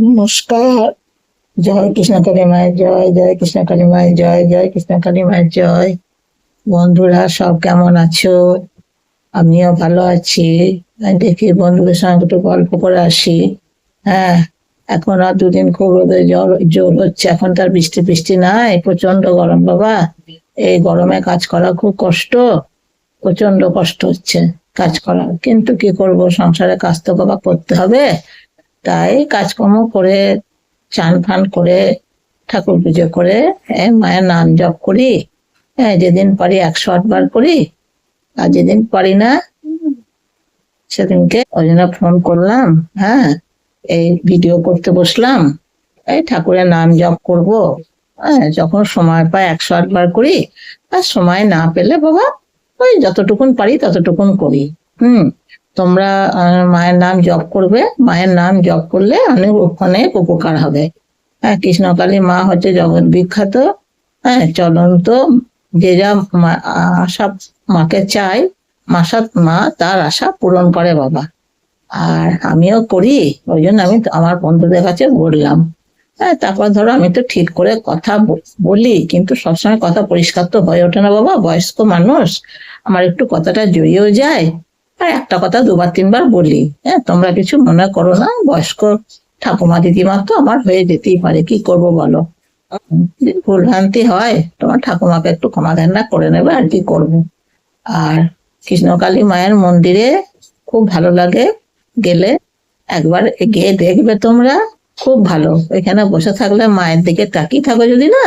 নমস্কার। জয় কৃষ্ণ কালী মায়ের জয়, জয় কৃষ্ণ কালী মায়ের জয়, জয় কৃষ্ণ কালী মায়ের জয়। বন্ধুরা সব কেমন আছো? আমিও ভালো আছি। দেখি বন্ধুদের সঙ্গে একটু গল্প করে আসি। হ্যাঁ, এখন আর দুদিন খুব রোদে জল জোর হচ্ছে, এখন তার বৃষ্টি বৃষ্টি নাই, প্রচন্ড গরম বাবা। এই গরমে কাজ করা খুব কষ্ট, প্রচন্ড কষ্ট হচ্ছে কাজ করা, কিন্তু কি করব, সংসারে কাজ তো বাবা করতে হবে। তাই কাজকর্ম করে, চান ফান করে, ঠাকুর পুজো করে, মায়ের নাম জপ করি। যেদিন পারি 108 বার করি, আর যেদিন পারি না সেদিনকে ওই জন্য ফোন করলাম। হ্যাঁ, এই ভিডিও করতে বসলাম, এই ঠাকুরের নাম জপ করব। যখন সময় পাই 108 বার করি, আর সময় না পেলে বাবা ওই যতটুকুন পারি ততটুকুন করি। হুম। তোমরা মায়ের নাম জপ করবে, মায়ের নাম জপ করলে অনেক অনেক উপকার হবে। হ্যাঁ, কৃষ্ণকালী মা হচ্ছে জগৎ বিখ্যাত। হ্যাঁ, চলন্ত। যে যা আশা মাকে চায়, মাসাত মা তার আশা পূরণ করে বাবা। আর আমিও করি, ওই জন্য আমি আমার বন্ধুদের কাছে বললাম। হ্যাঁ, তারপর ধরো আমি তো ঠিক করে কথা বলি, কিন্তু সবসময় কথা পরিষ্কার তো হয়ে ওঠে না বাবা, বয়স্ক মানুষ, আমার একটু কথাটা জড়িয়েও যায়। আর একটা কথা 2 বার 3 বার বলি। হ্যাঁ, তোমরা কিছু মনে করো না, বয়স্ক ঠাকুমা দিদিমা তো আমার হয়ে যেতেই পারে, কি করব বলো। যদি ভুল ভ্রান্তি হয় তোমার ঠাকুমাকে একটু ক্ষমা ধারণা করে নেবে, আর কি করব। আর কৃষ্ণকালী মায়ের মন্দিরে খুব ভালো লাগে গেলে, একবার গিয়ে দেখবে তোমরা, খুব ভালো। এখানে বসে থাকলে মায়ের দিকে তাকিয়ে থাকো যদি না,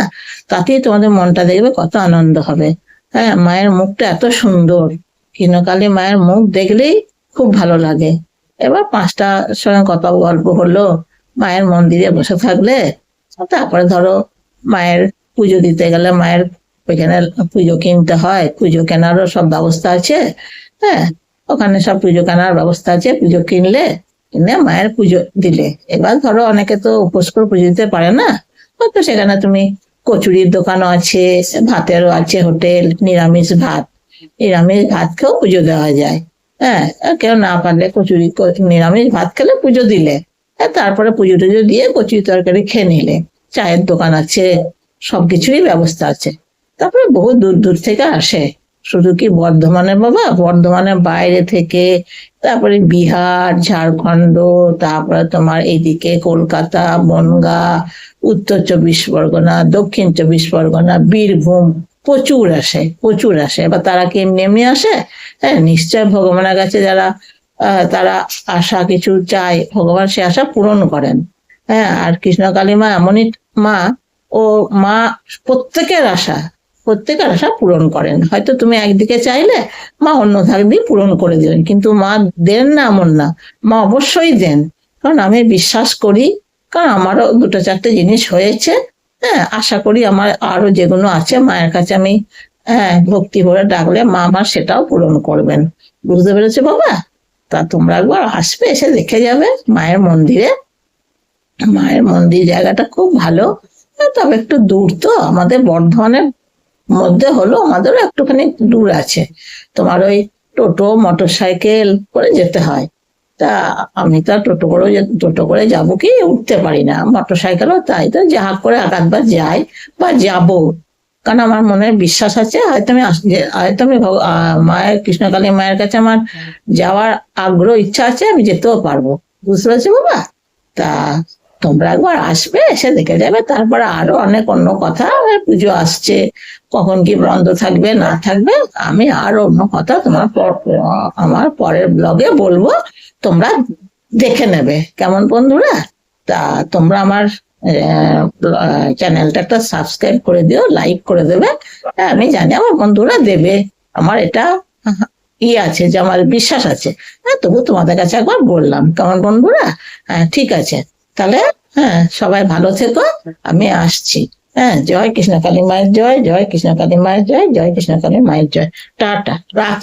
তাতেই তোমাদের মনটা দেখবে কত আনন্দ হবে। হ্যাঁ, মায়ের মুখটা এত সুন্দর, কৃষ্ণকালী মায়ের মুখ দেখলেই খুব ভালো লাগে। এবার 5টার সঙ্গে কত গল্প হলো মায়ের মন্দিরে বসে থাকলে। তারপরে ধরো মায়ের পুজো দিতে গেলে, মায়ের ওইখানে পুজো কিনতে হয়, পুজো কেনারও সব ব্যবস্থা আছে। হ্যাঁ, ওখানে সব পুজো কেনার ব্যবস্থা আছে, পুজো কিনলে কিনে মায়ের পুজো দিলে। এবার ধরো অনেকে তো উপোস করে পুজো দিতে পারে না, হয়তো সেখানে তুমি কচুরির দোকানও আছে, ভাতেরও আছে হোটেল, নিরামিষ ভাত, নিরামিষ ভাত খেয়েও পুজো দেওয়া যায়। হ্যাঁ, আর কেউ না পারলে নিরামিষ ভাত খেলে পুজো দিলে, তারপরে পুজো টুজো দিয়ে কচুরি তরকারি খেয়ে নিলে। চায়ের দোকান আছে, সবকিছুরই ব্যবস্থা আছে। তারপরে বহু দূর দূর থেকে আসে, শুধু কি বর্ধমানে বাবা, বর্ধমানের বাইরে থেকে, তারপরে বিহার, ঝাড়খণ্ড, তারপরে তোমার এইদিকে কলকাতা, বনগাঁ, উত্তর 24 পরগনা, দক্ষিণ 24 পরগনা, বীরভূম, প্রচুর আসে, প্রচুর আসে। এবার তারা কি এমনি এমনি আসে? হ্যাঁ, নিশ্চয় ভগবানের কাছে যারা তারা আশা কিছু চায়, ভগবান সে আশা পূরণ করেন। হ্যাঁ, আর কৃষ্ণকালী মা এমনই মা, ও মা প্রত্যেকের আশা, প্রত্যেকের আশা পূরণ করেন। হয়তো তুমি একদিকে চাইলে মা অন্য ধার দিয়ে পূরণ করে দিলেন, কিন্তু মা দেন না এমন না, মা অবশ্যই দেন। কারণ আমি বিশ্বাস করি, কারণ আমারও 2-4টে জিনিস হয়েছে। হ্যাঁ, আশা করি আমার আরো যেগুলো আছে মায়ের কাছে আমি ভক্তি করে ডাকলে মা আমার সেটাও পূরণ করবেন। বুঝতে পেরেছো বাবা? তা তোমরা একবার আসবে, এসে দেখে যাবে মায়ের মন্দিরে। মায়ের মন্দির জায়গাটা খুব ভালো, তবে একটু দূর তো, আমাদের বর্ধমানের মধ্যে হলো, আমাদেরও একটুখানি দূর আছে। তোমার ওই টোটো মোটর সাইকেল করে যেতে হয়। তা আমি তো আর টোটো করে যাবো কি, উঠতে পারি না, মোটর সাইকেলও তাই, তো যা করে 8-8 বার যাই বা যাবো। কারণ আমার মনে বিশ্বাস আছে, হয়তো আমি মায়ের কৃষ্ণকালী মায়ের কাছে আমার যাওয়ার আগ্রহ ইচ্ছা আছে, আমি যেতেও পারবো। বুঝতে পারছো বাবা? তা তোমরা একবার আসবে, এসে দেখে যাবে। তারপরে আরো অনেক অন্য কথা, পুজো আসছে, কখন কি বন্ধ থাকবে না থাকবে, আমি আর অন্য কথা তোমার আমার পরের ব্লগে বলবো, তোমরা দেখে নেবে কেমন বন্ধুরা। তা তোমরা আমার চ্যানেলটা একটা সাবস্ক্রাইব করে দিও, লাইক করে দেবে। আমি জানি আমার বন্ধুরা দেবে, আমার এটা আছে, যে আমার বিশ্বাস আছে। হ্যাঁ, তবু তোমাদের কাছে একবার বললাম, কেমন বন্ধুরা? হ্যাঁ, ঠিক আছে তাহলে। হ্যাঁ, সবাই ভালো থেকো, আমি আসছি। হ্যাঁ, জয় কৃষ্ণ কালী মায়ের জয়, জয় কৃষ্ণ কালী মায়ের জয়, জয় কৃষ্ণ কালী মায়ের জয়। টাটা, রাখছি।